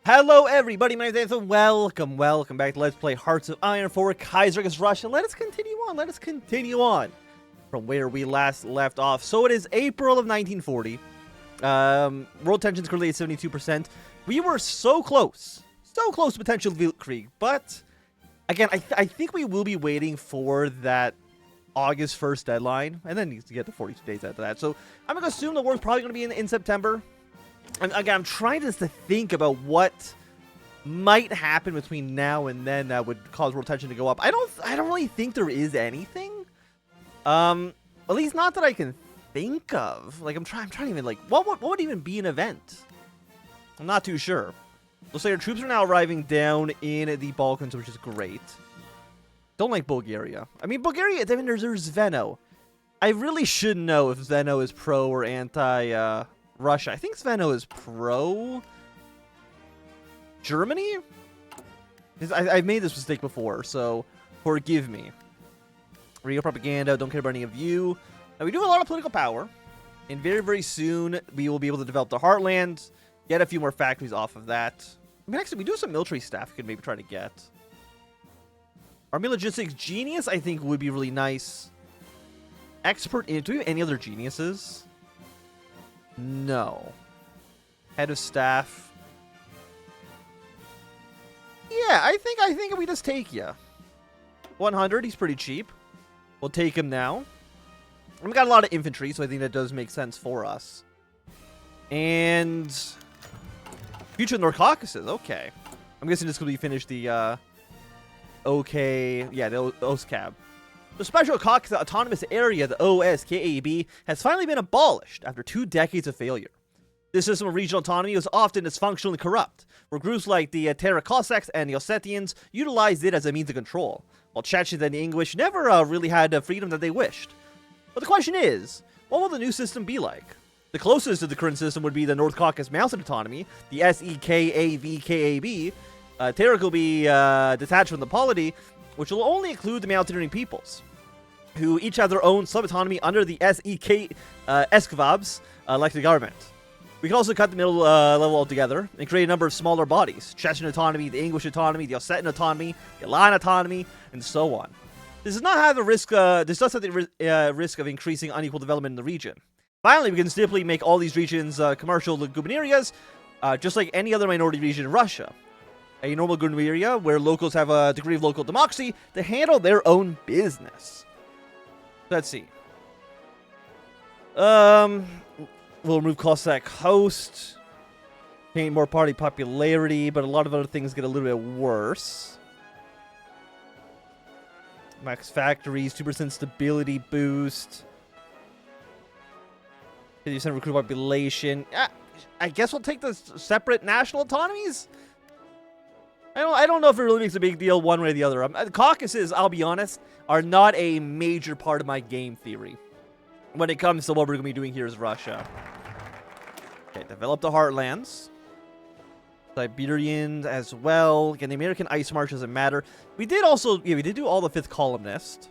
Hello everybody, my name is Anthony. Welcome back to Let's Play Hearts of Iron for Kaiserreich Russia. Let us continue on from where we last left off. So it is April of 1940. World tensions currently at 72%. We were so close to potential Weltkrieg, but again, I think we will be waiting for that August 1st deadline, and then needs to get to 42 days after that. So I'm going to assume the war's probably going to be in September. And again, I'm trying just to think about what might happen between now and then that would cause world tension to go up. I don't really think there is anything. At least not that I can think of. Like I'm trying to even like what would even be an event? I'm not too sure. Looks like our troops are now arriving down in the Balkans, which is great. Don't like Bulgaria. I mean Bulgaria. I mean there's Zveno. I really should know if Zveno is pro or anti. Russia. I think Sveno is pro Germany? I've made this mistake before, so forgive me. Radio propaganda, don't care about any of you. Now, we do have a lot of political power, and very, very soon we will be able to develop the Heartland, get a few more factories off of that. I mean, actually, we do have some military staff we could maybe try to get. Army Logistics Genius, I think, would be really nice. Expert in... Do we have any other geniuses? No. Head of staff. Yeah, I think we just take you. 100, he's pretty cheap. We'll take him now. And we got a lot of infantry, so I think that does make sense for us. And future North okay. I'm guessing this could be finished the okay, yeah, the OSCAB. The Special Caucasus Autonomous Area, the OSKAB, has finally been abolished after 2 decades of failure. This system of regional autonomy was often dysfunctional and corrupt, where groups like the Terra Cossacks and the Ossetians utilized it as a means of control, while Chechens and the English never really had the freedom that they wished. But the question is, what will the new system be like? The closest to the current system would be the North Caucasus Mountain Autonomy, the SEKAVKAB. Terra will be detached from the polity, which will only include the mountaineering peoples, who each have their own sub-autonomy under the SEK like the government. We can also cut the middle level altogether and create a number of smaller bodies: Chechen autonomy, the English autonomy, the Ossetin autonomy, the Yrina autonomy, and so on. This does not have the risk. This does have the risk of increasing unequal development in the region. Finally, we can simply make all these regions commercial gubernerias, just like any other minority region in Russia. A normal gubernaria where locals have a degree of local democracy to handle their own business. Let's see. We'll remove Cossack host. Gain more party popularity, but a lot of other things get a little bit worse. Max factories, 2% stability boost. 50% recruit population. I guess we'll take the separate national autonomies. I don't know if it really makes a big deal one way or the other. The Caucasus, I'll be honest, are not a major part of my game theory when it comes to what we're going to be doing here as Russia. Okay, develop the Heartlands. Siberians as well. Again, the American Ice March doesn't matter. We did also, yeah, we did do all the 5th columnist.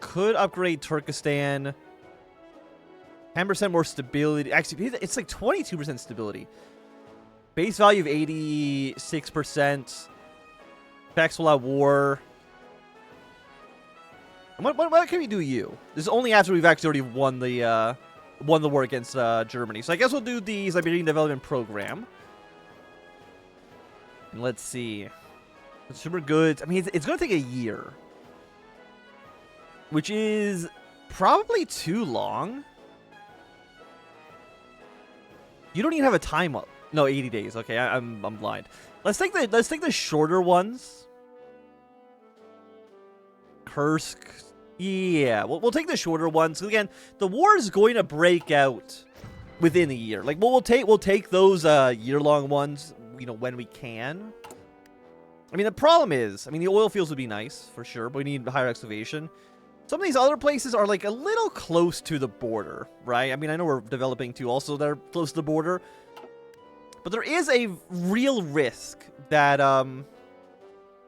Could upgrade Turkestan. 10% more stability. Actually, it's like 22% stability. Base value of 86%. Facts will have war. And what can we do you? This is only after we've actually already won the war against Germany. So I guess we'll do the Siberian Development Program. And let's see. Consumer goods. I mean, it's going to take a year. Which is probably too long. You don't even have a time up. No, 80 days. Okay, I'm blind. Let's take the shorter ones. Kursk. Yeah, we'll take the shorter ones. So again, the war is going to break out within a year. Like we'll take those year-long ones, you know, when we can. I mean, the problem is, I mean, the oil fields would be nice for sure, but we need higher excavation. Some of these other places are like a little close to the border, right? I mean, I know we're developing too, also they're close to the border. But there is a real risk that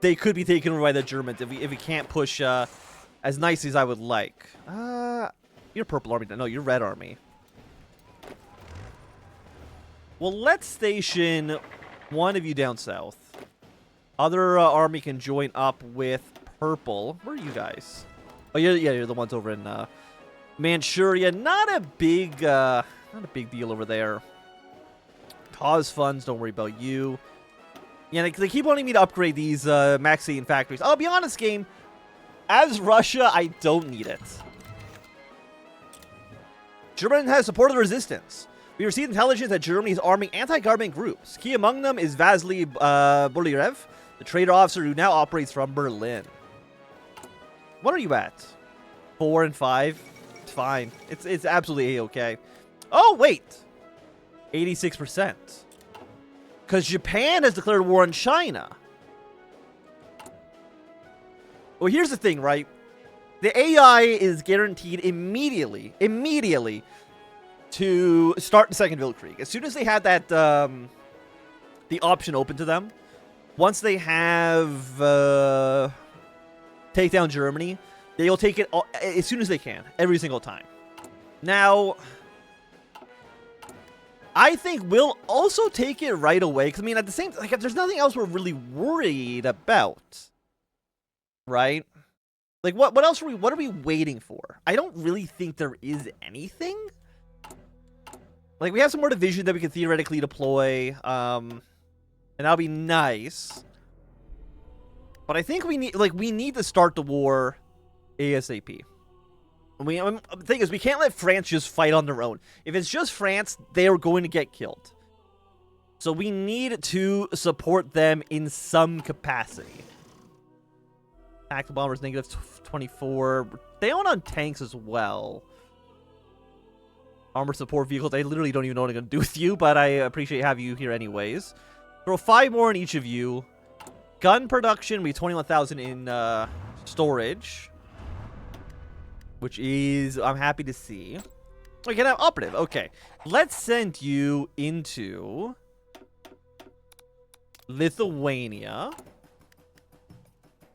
they could be taken over by the Germans if we can't push as nicely as I would like. You're purple army. No, you're red army. Well, let's station One of you down south. Other army can join up with purple. Where are you guys? Oh, you're the ones over in Manchuria. Not a big deal over there. Cause funds, don't worry about you. Yeah, they keep wanting me to upgrade these Maxian factories. I'll be honest, game. As Russia, I don't need it. Germany has supported the resistance. We received intelligence that Germany is arming anti-government groups. Key among them is Vasily Bolirev, the trader officer who now operates from Berlin. What are you at? 4 and 5? It's fine. It's absolutely okay. Oh, wait. 86%. Because Japan has declared war on China. Well, here's the thing, right? The AI is guaranteed immediately to start the Second Weltkrieg. As soon as they had that, the option open to them, once they have take down Germany, they'll take it as soon as they can, every single time. Now, I think we'll also take it right away, because I mean, at the same time, like, there's nothing else we're really worried about, right? Like, what else are we waiting for? I don't really think there is anything. Like, we have some more division that we could theoretically deploy, and that'll be nice. But I think we need to start the war ASAP. The thing is, we can't let France just fight on their own. If it's just France, they are going to get killed. So we need to support them in some capacity. Tactical bombers negative 24. They own on tanks as well. Armored support vehicles. I literally don't even know what I'm going to do with you, but I appreciate having you here anyways. Throw 5 more in each of you. Gun production, we 21,000 in storage. Which is, I'm happy to see. We can have operative. Okay. Let's send you into Lithuania.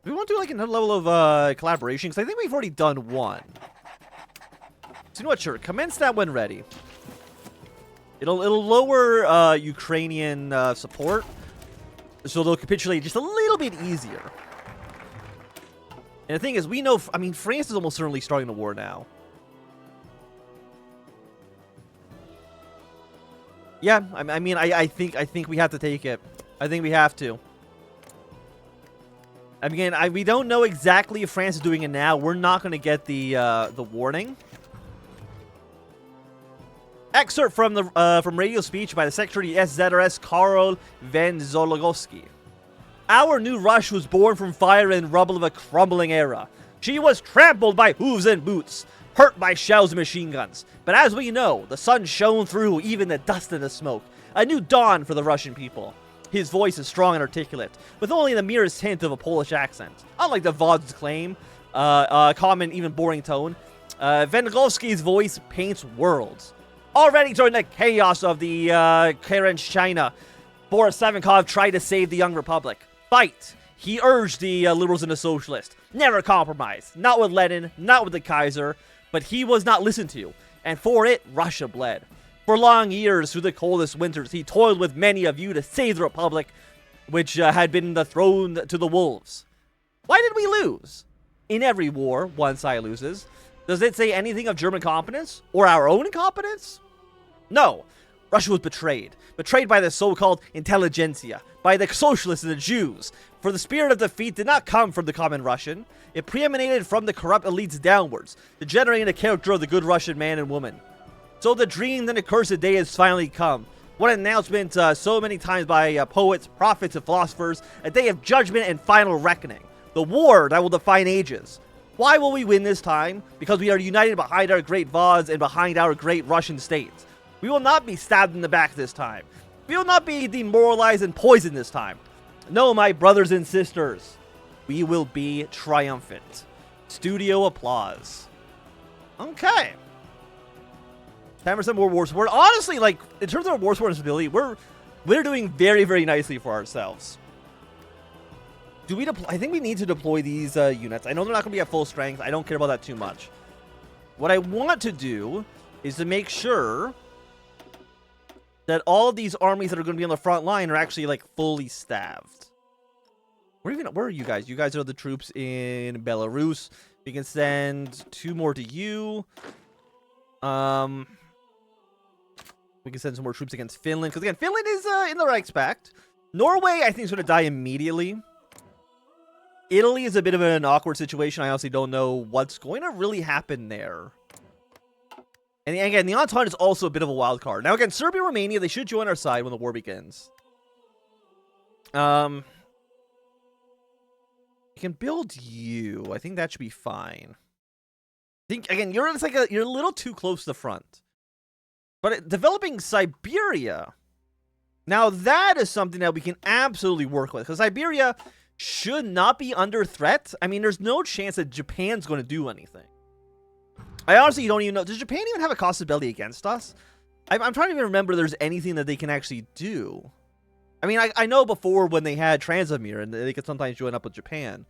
Do we want to do like another level of collaboration? Because I think we've already done one. So you know what? Sure. Commence that when ready. It'll lower Ukrainian support. So they'll capitulate just a little bit easier. And the thing is, we know, I mean, France is almost certainly starting the war now. Yeah, I mean, I think we have to take it. I think we have to. Again, we don't know exactly if France is doing it now. We're not going to get the warning. Excerpt from the radio speech by the Secretary SZRS Karol Węzłowski. Our new Rush was born from fire and rubble of a crumbling era. She was trampled by hooves and boots, hurt by shells and machine guns. But as we know, the sun shone through even the dust and the smoke. A new dawn for the Russian people. His voice is strong and articulate, with only the merest hint of a Polish accent. Unlike the Vod's claim, common, even boring tone, Węgowski's voice paints worlds. Already during the chaos of the Kaiserreich China, Boris Savinkov tried to save the young republic. Fight! He urged the liberals and the socialists. Never compromise. Not with Lenin, not with the Kaiser. But he was not listened to. And for it, Russia bled. For long years, through the coldest winters, he toiled with many of you to save the republic, which had been thrown to the wolves. Why did we lose? In every war, one side loses. Does it say anything of German competence? Or our own incompetence? No. Russia was betrayed. Betrayed by the so-called intelligentsia, by the socialists and the Jews. For the spirit of defeat did not come from the common Russian. It preemanated from the corrupt elites downwards, degenerating the character of the good Russian man and woman. So the dreamed and accursed day has finally come. One announcement so many times by poets, prophets, and philosophers, a day of judgment and final reckoning. The war that will define ages. Why will we win this time? Because we are united behind our great Vods and behind our great Russian states. We will not be stabbed in the back this time. We will not be demoralized and poisoned this time. No, my brothers and sisters. We will be triumphant. Studio applause. Okay. 10% more war support. Honestly, like, in terms of our war support and stability, we're doing very, very nicely for ourselves. Do we deploy? I think we need to deploy these units. I know they're not going to be at full strength. I don't care about that too much. What I want to do is to make sure that all of these armies that are going to be on the front line are actually, like, fully staffed. Where are you guys? You guys are the troops in Belarus. We can send 2 more to you. We can send some more troops against Finland. Because, again, Finland is in the Reichspakt. Norway, I think, is going to die immediately. Italy is a bit of an awkward situation. I honestly don't know what's going to really happen there. And again, the Entente is also a bit of a wild card. Now, again, Serbia, Romania, they should join our side when the war begins. You can build you. I think that should be fine. I think, again, you're a little too close to the front. But developing Siberia, now that is something that we can absolutely work with. Because Siberia should not be under threat. I mean, there's no chance that Japan's going to do anything. I honestly don't even know. Does Japan even have a cost of belly against us? I'm trying to even remember if there's anything that they can actually do. I mean, I know before when they had Transamir, and they could sometimes join up with Japan.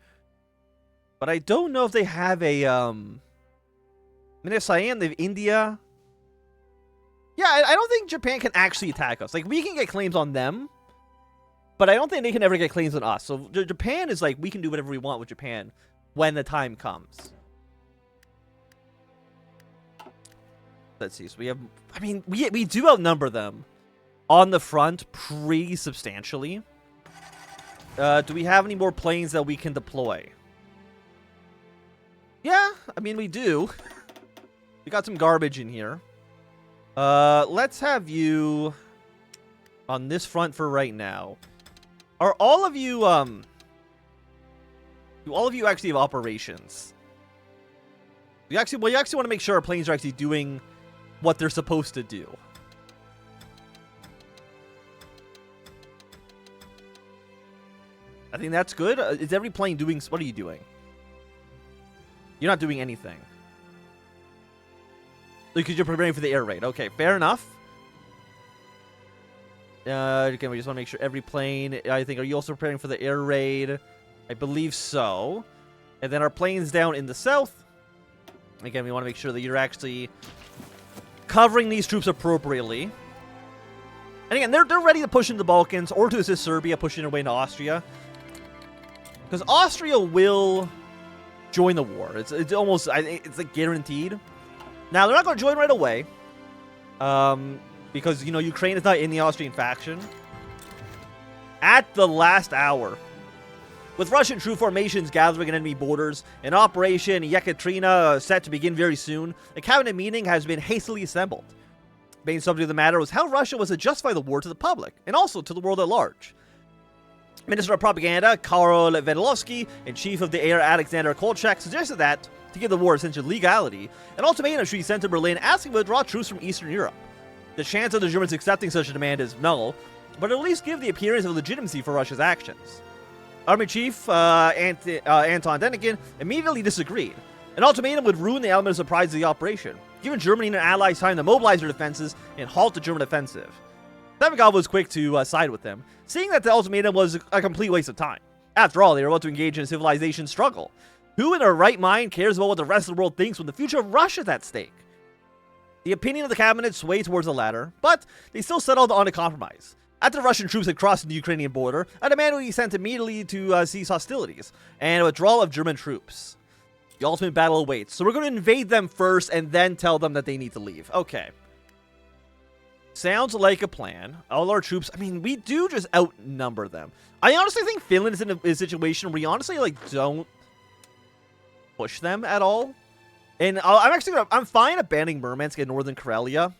But I don't know if they have a, I mean, they have Siam, they have India. Yeah, I don't think Japan can actually attack us. Like, we can get claims on them, but I don't think they can ever get claims on us. So Japan is like, we can do whatever we want with Japan when the time comes. Let's see. So we have, I mean, we do outnumber them on the front pretty substantially. Do we have any more planes that we can deploy? Yeah, I mean, we do. We got some garbage in here. Let's have you on this front for right now. Are all of you, do all of you actually have operations? You actually want to make sure our planes are actually doing what they're supposed to do. I think that's good. Is every plane doing... What are you doing? You're not doing anything. Because you're preparing for the air raid. Okay, fair enough. Again, we just want to make sure every plane... I think, are you also preparing for the air raid? I believe so. And then our planes down in the south. Again, we want to make sure that you're actually covering these troops appropriately. And again, they're ready to push into the Balkans or to assist Serbia pushing their way into Austria. Because Austria will join the war. It's almost... It's like guaranteed. Now, they're not going to join right away. Because, you know, Ukraine is not in the Austrian faction. At the last hour, with Russian troop formations gathering in enemy borders, an Operation Yekaterina set to begin very soon, a cabinet meeting has been hastily assembled. The main subject of the matter was how Russia was to justify the war to the public, and also to the world at large. Minister of Propaganda, Karol Vedelovsky, and Chief of the Air, Alexander Kolchak, suggested that, to give the war essential legality, an ultimatum should be sent to Berlin asking to withdraw troops from Eastern Europe. The chance of the Germans accepting such a demand is null, but at least give the appearance of legitimacy for Russia's actions. Army Chief Anton Denikin immediately disagreed. An ultimatum would ruin the element of surprise of the operation, giving Germany and her allies time to mobilize their defenses and halt the German offensive. Savigov was quick to side with them, seeing that the ultimatum was a complete waste of time. After all, they were about to engage in a civilization struggle. Who in their right mind cares about what the rest of the world thinks when the future of Russia is at stake? The opinion of the cabinet swayed towards the latter, but they still settled on a compromise. After the Russian troops had crossed the Ukrainian border, a demand would be sent immediately to cease hostilities, and a withdrawal of German troops. The ultimate battle awaits, so we're going to invade them first and then tell them that they need to leave. Okay. Sounds like a plan. All our troops, I mean, we do just outnumber them. I honestly think Finland is in a situation where we honestly, like, don't push them at all. And I'm fine abandoning Murmansk and Northern Karelia.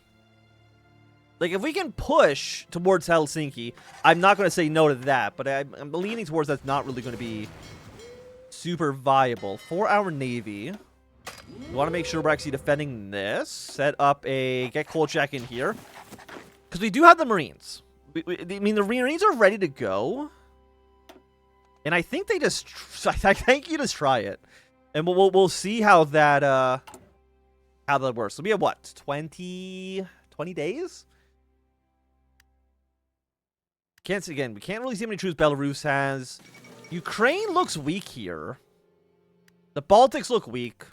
Like, if we can push towards Helsinki, I'm not going to say no to that, but I'm leaning towards that's not really going to be super viable. For our Navy, we want to make sure we're actually defending this. Set up get Kolchak in here. Because we do have the Marines. I mean, the Marines are ready to go. And I think they just... I think you just try it. And we'll see how that works. So we have what? 20 days? Can't see again. We can't really see how many troops Belarus has. Ukraine looks weak here. The Baltics look weak.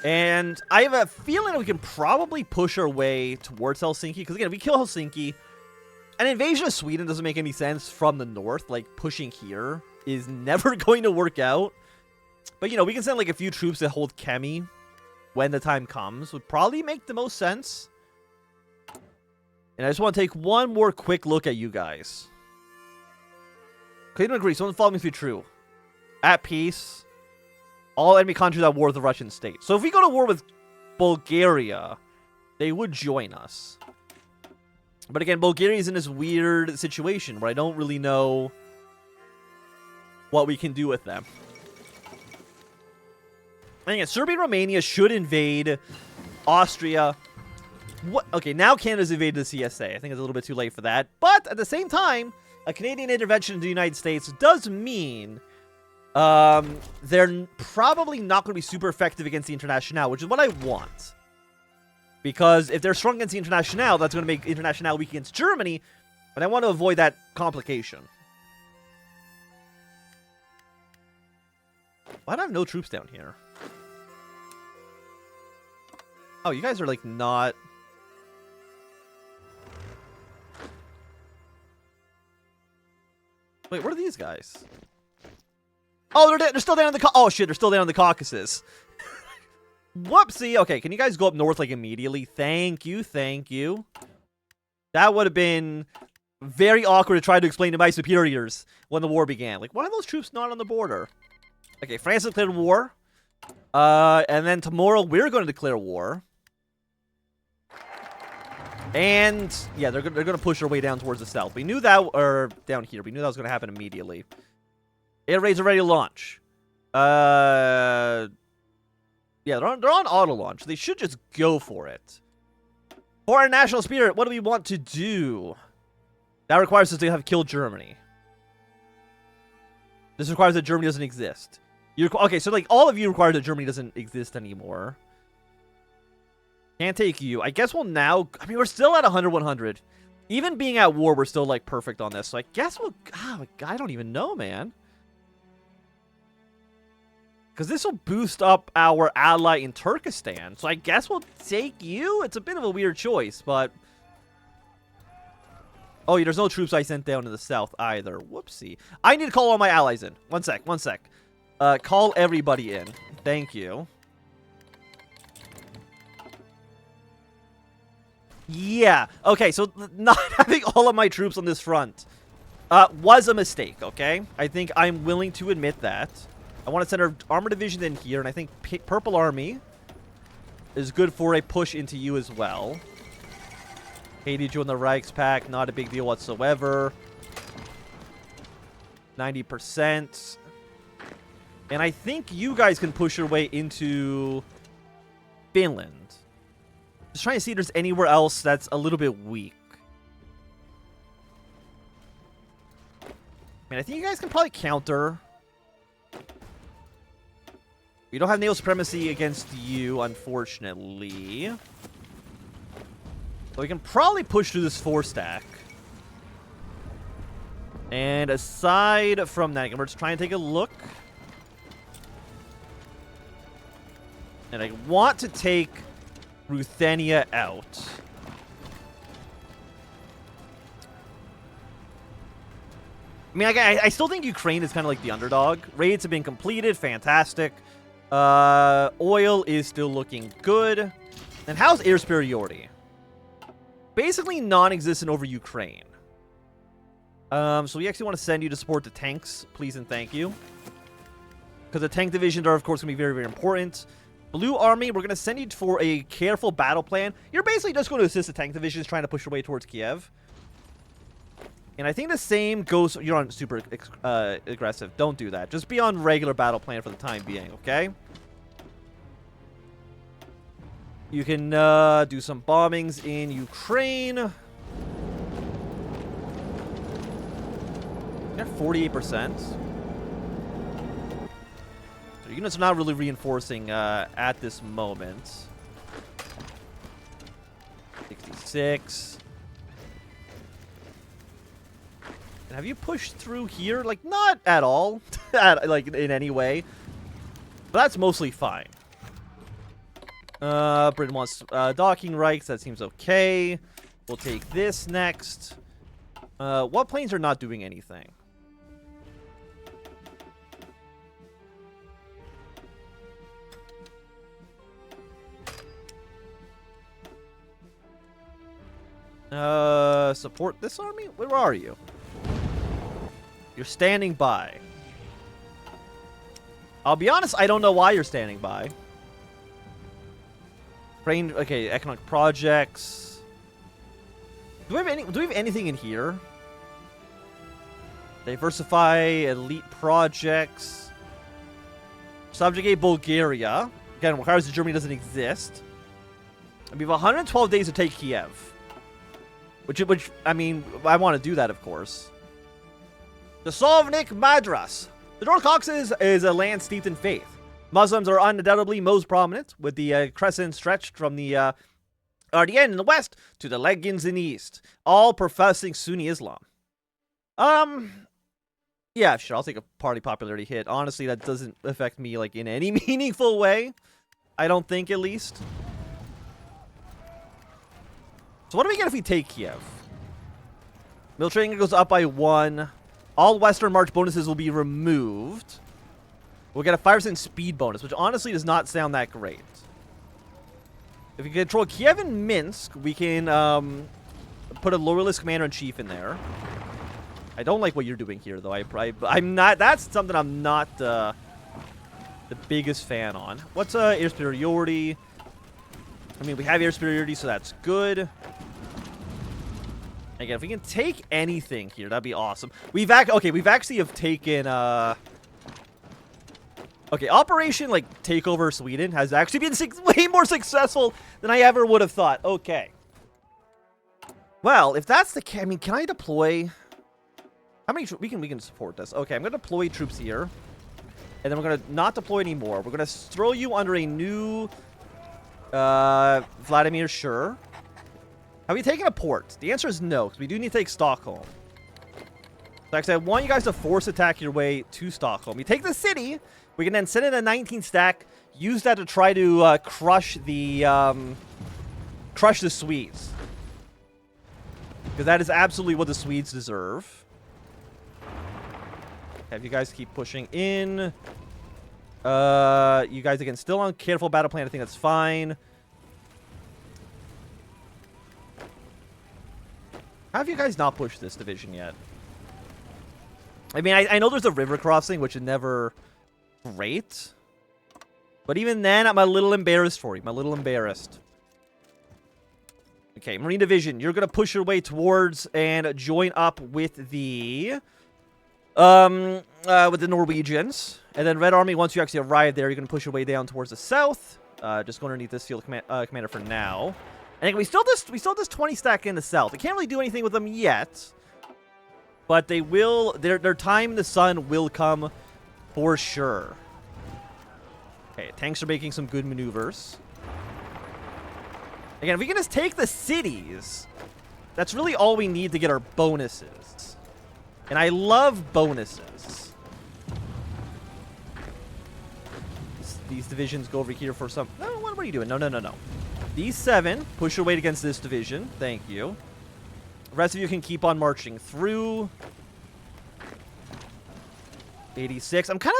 And I have a feeling that we can probably push our way towards Helsinki. Because again, if we kill Helsinki, an invasion of Sweden doesn't make any sense from the north. Like, pushing here is never going to work out. But, you know, we can send like a few troops to hold Kemi when the time comes. Would probably make the most sense. And I just want to take one more quick look at you guys. Cleveland agrees. Someone follow me through true. At peace. All enemy countries at war with the Russian state. So if we go to war with Bulgaria, they would join us. But again, Bulgaria is in this weird situation where I don't really know what we can do with them. And again, Serbia and Romania should invade Austria. What? Okay, now Canada's invaded the CSA. I think it's a little bit too late for that. But at the same time, a Canadian intervention in the United States does mean they're probably not going to be super effective against the Internationale, which is what I want. Because if they're strong against the Internationale, that's going to make Internationale weak against Germany. But I want to avoid that complication. Why do I have no troops down here? Oh, you guys are like not... Wait, where are these guys? Oh, they're still down in the... Oh, shit, they're still down in the Caucasus. Whoopsie. Okay, can you guys go up north, like, immediately? Thank you, thank you. That would have been very awkward to try to explain to my superiors when the war began. Like, why are those troops not on the border? Okay, France declared war. And then tomorrow we're going to declare war. And, yeah, they're going to push their way down towards the south. We knew that, or down here. We knew that was going to happen immediately. Air raids are ready to launch. Yeah, they're on auto launch. They should just go for it. For our national spirit, what do we want to do? That requires us to have killed Germany. This requires that Germany doesn't exist. Okay, so like all of you require that Germany doesn't exist anymore. Can't take you. I guess we'll now... I mean, we're still at 100-100. Even being at war, we're still, like, perfect on this. So I guess we'll... Oh, I don't even know, man. Because this will boost up our ally in Turkestan. So I guess we'll take you? It's a bit of a weird choice, but... Oh, yeah, there's no troops I sent down to the south either. Whoopsie. I need to call all my allies in. One sec. Call everybody in. Thank you. Yeah. Okay, so not having all of my troops on this front was a mistake, okay? I think I'm willing to admit that. I want to send our armor division in here, and I think Purple Army is good for a push into you as well. Haiti joined the Reichspakt, not a big deal whatsoever. 90%. And I think you guys can push your way into Finland. Just trying to see if there's anywhere else that's a little bit weak. I mean, I think you guys can probably counter. We don't have naval supremacy against you, unfortunately. So we can probably push through this 4-stack. And aside from that, we're just trying to take a look. And I want to take Ruthenia out. I mean, I still think Ukraine is kind of like the underdog. Raids have been completed. Fantastic. Oil is still looking good. And how's air superiority? Basically non-existent over Ukraine. So we actually want to send you to support the tanks. Please and thank you. Because the tank divisions are, of course, going to be very, very important. Blue Army, we're going to send you for a careful battle plan. You're basically just going to assist the tank divisions trying to push your way towards Kiev. And I think the same goes... You're on super aggressive. Don't do that. Just be on regular battle plan for the time being, okay? You can do some bombings in Ukraine. You're at 48%. Units are not really reinforcing at this moment. 66. And have you pushed through here? Like, not at all. Like, in any way. But that's mostly fine. Britain wants docking rights. That seems okay. We'll take this next. What planes are not doing anything? Support this army? Where are you? You're standing by. I'll be honest, I don't know why you're standing by. Train, okay, economic projects. Do we have anything in here? Diversify elite projects. Subjugate Bulgaria. Again, requires that Germany doesn't exist. And we have 112 days to take Kiev. Which I mean, I want to do that, of course. The Sovnik Madras. The North Caucasus is a land steeped in faith. Muslims are undoubtedly most prominent, with the crescent stretched from the Ardennes in the west to the Legans in the east, all professing Sunni Islam. Yeah, sure, I'll take a party popularity hit. Honestly, that doesn't affect me, like, in any meaningful way. I don't think, at least. So what do we get if we take Kiev? Military anger goes up by 1. All Western March bonuses will be removed. We'll get a 5% speed bonus, which honestly does not sound that great. If we control Kiev and Minsk, we can put a loyalist commander-in-chief in there. I don't like what you're doing here, though. I'm not. That's something I'm not the biggest fan on. What's air superiority? I mean, we have air superiority, so that's good. Again, if we can take anything here, that'd be awesome. We've actually have taken okay, Operation like Takeover Sweden has actually been way more successful than I ever would have thought. Okay. Well, if that's the case, I mean, can I deploy? How many we can support this? Okay, I'm gonna deploy troops here, and then we're gonna not deploy anymore. We're gonna throw you under a new Vladimir. Sure. Have we taken a port? The answer is no, because we do need to take Stockholm. So actually, I want you guys to force attack your way to Stockholm. You take the city, we can then send in a 19 stack, use that to try to crush the Swedes. Because that is absolutely what the Swedes deserve. Have you guys keep pushing in. You guys, again, still on careful battle plan. I think that's fine. How have you guys not pushed this division yet? I mean, I know there's a river crossing, which is never great. But even then, I'm a little embarrassed for you. I'm a little embarrassed. Okay, Marine Division, you're going to push your way towards and join up with the Norwegians. And then Red Army, once you actually arrive there, you're going to push your way down towards the south. Just go underneath this field commander for now. And we still just 20 stack in the south. We can't really do anything with them yet. But they will, their time in the sun will come for sure. Okay, tanks are making some good maneuvers. Again, if we can just take the cities, that's really all we need to get our bonuses. And I love bonuses. These divisions go over here for some... No, what are you doing? No. These 7 push your weight against this division. Thank you. The rest of you can keep on marching through. 86. I'm kind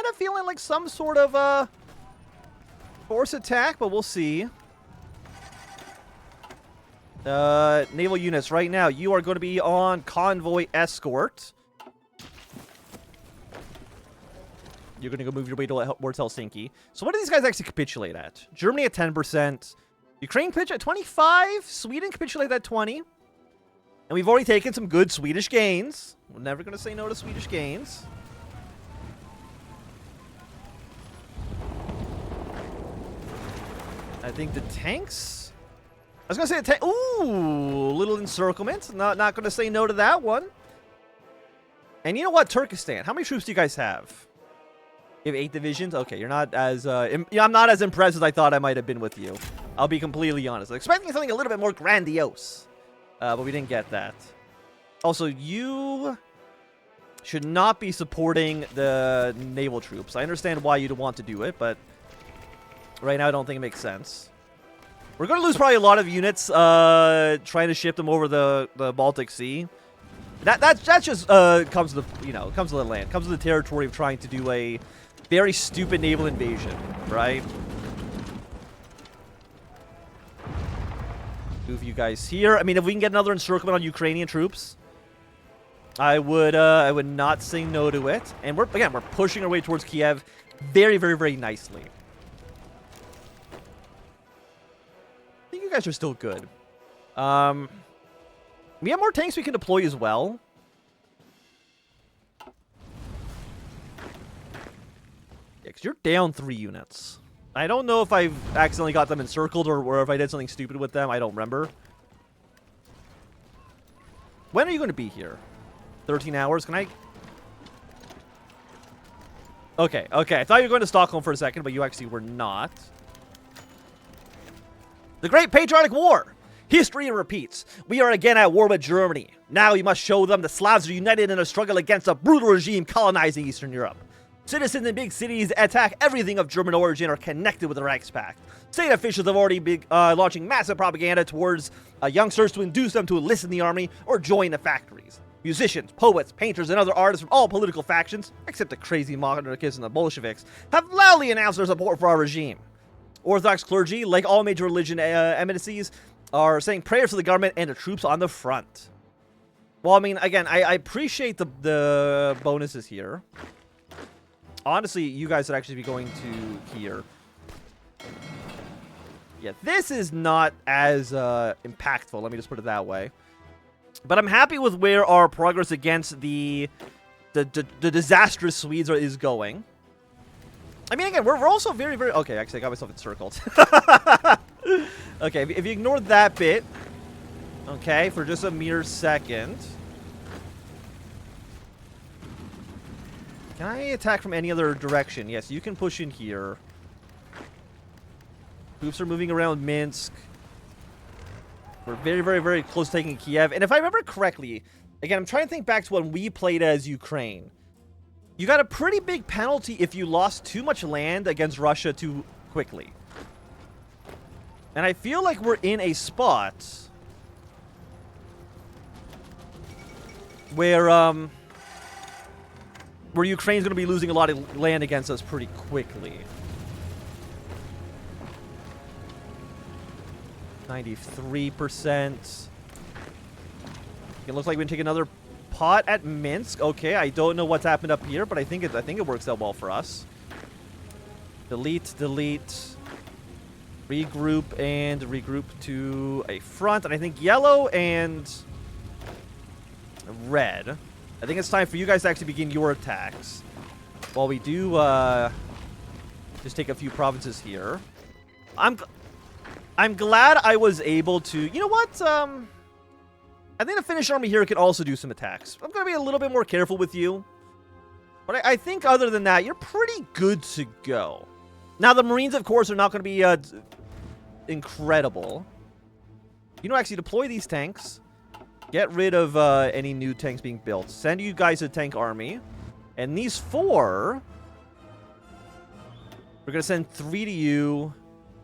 of feeling like some sort of force attack, but we'll see. Naval units, right now, you are going to be on convoy escort. You're going to go move your way towards Helsinki. So what do these guys actually capitulate at? Germany at 10%. Ukraine capitulate at 25. Sweden capitulate at 20. And we've already taken some good Swedish gains. We're never going to say no to Swedish gains. I think the tanks... I was going to say the tank... Ooh, little encirclement. Not going to say no to that one. And you know what? Turkestan. How many troops do you guys have? You have 8 divisions? Okay, you're not as... I'm not as impressed as I thought I might have been with you. I'll be completely honest. I was expecting something a little bit more grandiose. But we didn't get that. Also, you should not be supporting the naval troops. I understand why you'd want to do it, but Right now, I don't think it makes sense. We're going to lose probably a lot of units trying to ship them over the Baltic Sea. That just comes to the, comes to the land, comes to the territory of trying to do a very stupid naval invasion, right? Move you guys here. I mean, if we can get another encirclement on Ukrainian troops, I would not say no to it. And we're pushing our way towards Kiev very, very, very nicely. I think you guys are still good. We have more tanks we can deploy as well. Yeah, because you're down 3 units. I don't know if I've accidentally got them encircled or if I did something stupid with them. I don't remember. When are you going to be here? 13 hours? Can I... Okay, okay. I thought you were going to Stockholm for a second, but you actually were not. The Great Patriotic War! History repeats. We are again at war with Germany. Now we must show them the Slavs are united in a struggle against a brutal regime colonizing Eastern Europe. Citizens in big cities attack everything of German origin or connected with the Reichspakt. State officials have already been launching massive propaganda towards youngsters to induce them to enlist in the army or join the factories. Musicians, poets, painters, and other artists from all political factions, except the crazy monarchists and the Bolsheviks, have loudly announced their support for our regime. Orthodox clergy, like all major religion eminencies, are saying prayers for the government and the troops on the front. Well, I mean, again, I appreciate the bonuses here. Honestly, you guys would actually be going to here. Yeah, this is not as impactful. Let me just put it that way. But I'm happy with where our progress against the disastrous Swedes is going. I mean, again, we're also very, very... Okay, actually, I got myself encircled. Okay, if you ignore that bit, okay, for just a mere second. Can I attack from any other direction? Yes, you can push in here. Troops are moving around Minsk. We're very, very, very close to taking Kiev. And if I remember correctly, again, I'm trying to think back to when we played as Ukraine. You got a pretty big penalty if you lost too much land against Russia too quickly. And I feel like we're in a spot where Ukraine's going to be losing a lot of land against us pretty quickly. 93%. It looks like we can take another pot at Minsk. Okay, I don't know what's happened up here, but I think it works out well for us. Delete, delete. Regroup and regroup to a front. And I think yellow and red. I think it's time for you guys to actually begin your attacks. While we do just take a few provinces here. I'm glad I was able to... You know what? I think the Finnish army here could also do some attacks. I'm going to be a little bit more careful with you. But I think other than that, you're pretty good to go. Now, the Marines, of course, are not going to be incredible. You know, actually, deploy these tanks. Get rid of any new tanks being built. Send you guys a tank army. And these 4... We're going to send 3 to you.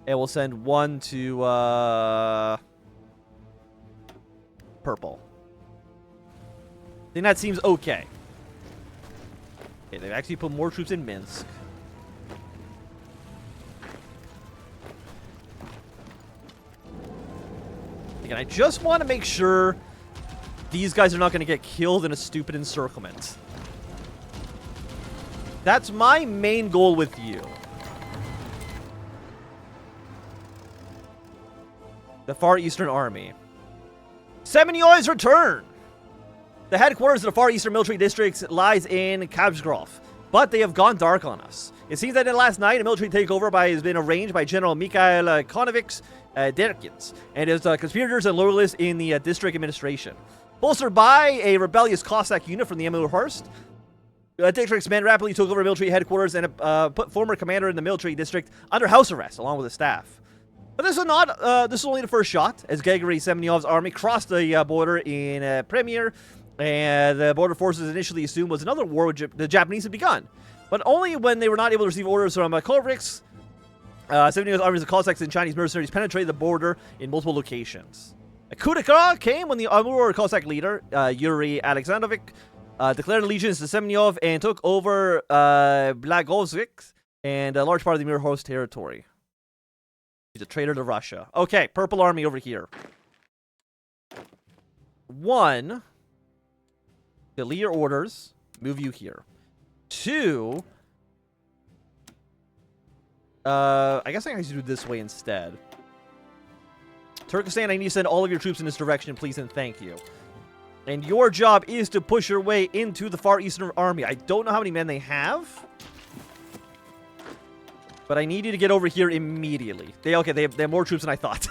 And we'll send 1 to... purple. I think that seems okay. Okay, they've actually put more troops in Minsk. Again, I just want to make sure these guys are not going to get killed in a stupid encirclement. That's my main goal with you. The Far Eastern Army. Semyonov's return! The headquarters of the Far Eastern Military District lies in Kabzgrov, but they have gone dark on us. It seems that in last night, a military takeover has been arranged by General Mikhail Konovich's Derkins and his conspirators and loyalists in the district administration. Bolstered by a rebellious Cossack unit from the Emil Horst, district's men rapidly took over military headquarters and put former commander in the military district under house arrest, along with his staff. But this is not. This is only the first shot, as Grigory Semyonov's army crossed the border in Premier, and the border forces initially assumed was another war which the Japanese had begun. But only when they were not able to receive orders from Konovich's 70 armies of Cossacks and Chinese mercenaries penetrated the border in multiple locations. A coup d'etat came when the Amur Cossack leader, Yuri Alexandrovich, declared allegiance to Semyonov and took over Blagovsk and a large part of the Mirhorst territory. He's a traitor to Russia. Okay, Purple Army over here. 1, delete your orders, move you here. 2, I guess I need to do it this way instead. Turkestan, I need to send all of your troops in this direction, please, and thank you. And your job is to push your way into the Far Eastern Army. I don't know how many men they have, but I need you to get over here immediately. They have more troops than I thought.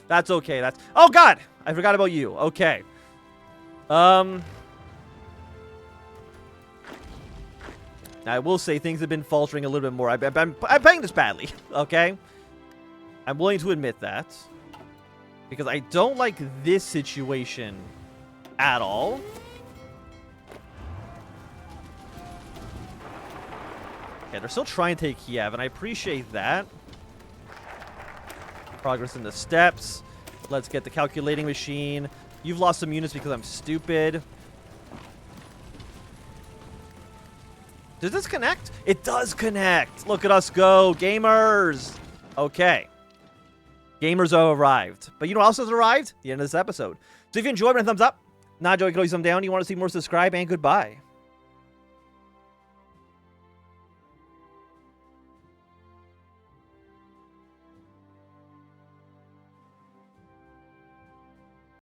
That's okay. Oh God, I forgot about you. Okay. I will say things have been faltering a little bit more. I'm playing this badly, okay? I'm willing to admit that. Because I don't like this situation at all. Okay, they're still trying to take Kiev, and I appreciate that. Progress in the steppes. Let's get the calculating machine. You've lost some units because I'm stupid. Does this connect? It does connect. Look at us go, gamers. Okay. Gamers have arrived. But you know what else has arrived? The end of this episode. So if you enjoyed, a thumbs up. Not enjoying, thumb down. You want to see more, subscribe, and goodbye.